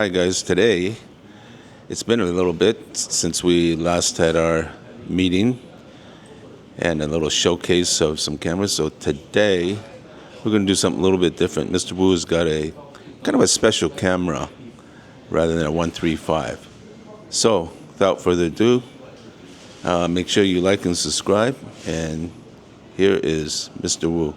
Hi guys, today it's been a little bit since we last had our meeting and a little showcase of some cameras. So today we're going to do something a little bit different. Mr. Wu has got a kind of a special camera rather than a 135. So without further ado, make sure you like and subscribe. And here is Mr. Wu.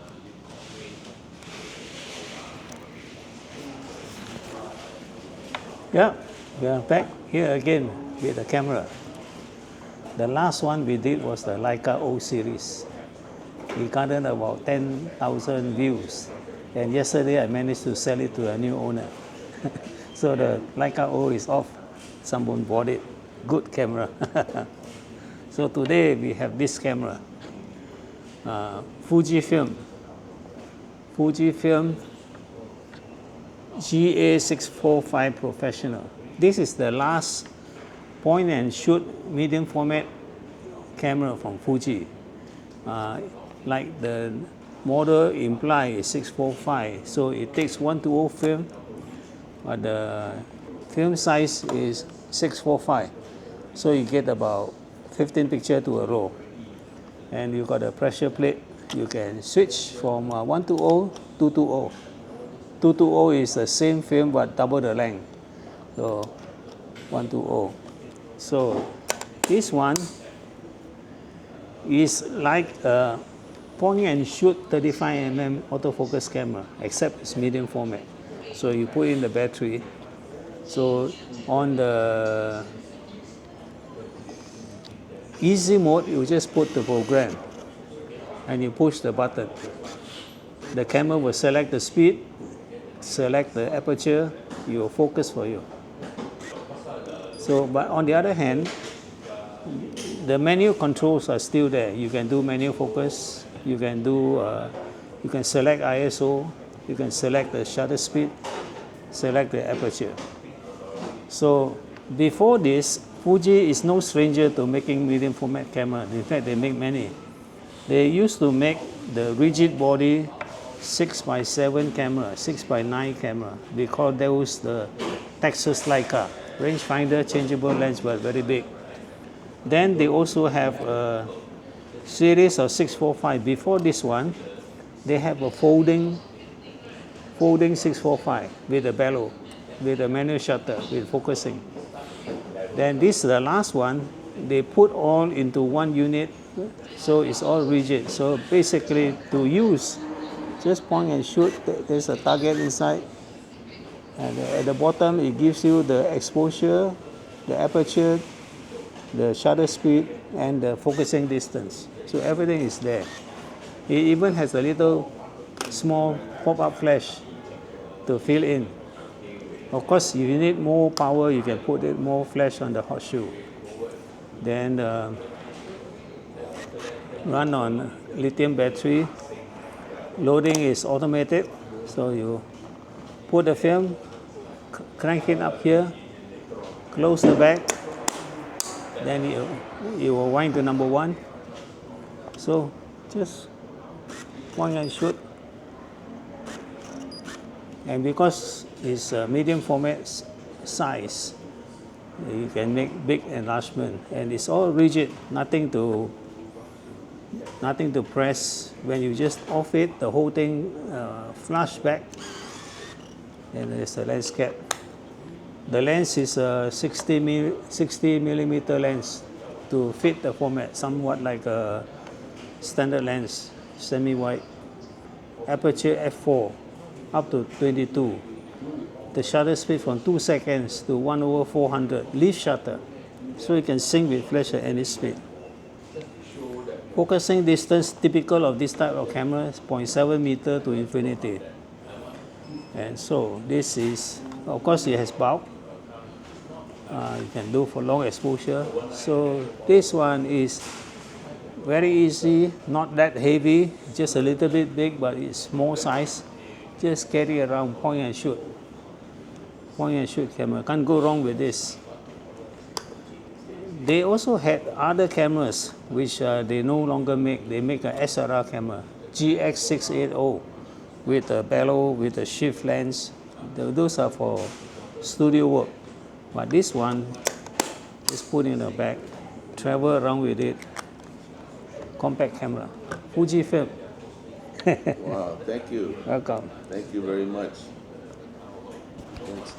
Yeah, we are back here again with the camera. The last one we did was the Leica O series. We garnered about 10,000 views. And yesterday I managed to sell it to a new owner. So the Leica O is off. Someone bought it. Good camera. So today we have this camera. Fujifilm GA645 Professional. This is the last point and shoot medium format camera from Fuji. Like the model implies is 645, so it takes 120 film, but the film size is 645. So you get about 15 pictures to a roll. And you got a pressure plate. You can switch from 120 to 220. 220 is the same film but double the length. So 120. So this one is like a point and shoot 35mm autofocus camera, except it's medium format. So you put in the battery. So on the easy mode, you just put the program and you push the button. The camera will select the speed, select the aperture, it will focus for you. So, but on the other hand, the menu controls are still there. You can do manual focus, you can select ISO, you can select the shutter speed, select the aperture. So before this, Fuji is no stranger to making medium format camera. In fact, they make many. They used to make the rigid body 6x7 camera, 6x9 camera. We call those the Texas Leica. Rangefinder, changeable lens, but very big. Then they also have a series of 645. Before this one, they have a folding 645 with a bellow, with a manual shutter, with focusing. Then this is the last one. They put all into one unit, so it's all rigid. So basically, to use, just point and shoot. There's a target inside, and at the bottom it gives you the exposure, the aperture, the shutter speed, and the focusing distance. So everything is there. It even has a little small pop-up flash to fill in. Of course, if you need more power, you can put it more flash on the hot shoe. Then run on lithium battery. Loading is automated, so you put the film, crank it up here, close the back, then it will wind to number one. So just point and shoot. And because it's a medium format size, you can make big enlargement, and it's all rigid, nothing to press. When you just off it, the whole thing flush back, and there's a lens cap. The lens is a 60 millimeter lens to fit the format, somewhat like a standard lens, semi-wide. Aperture f4 up to 22. The shutter speed from 2 seconds to 1/400. Leaf shutter, so you can sync with flash at any speed. Focusing distance typical of this type of camera is 0.7 meter to infinity. And so this is, of course, it has bulb. You can do for long exposure. So this one is very easy, not that heavy, just a little bit big, but it's small size. Just carry around, point and shoot. Point and shoot camera. Can't go wrong with this. They also had other cameras which they no longer make. They make an SLR camera, GX680, with a bellow, with a shift lens. Those are for studio work. But this one, just put in the bag, travel around with it. Compact camera, Fujifilm. Wow, thank you. Welcome. Thank you very much. Thanks.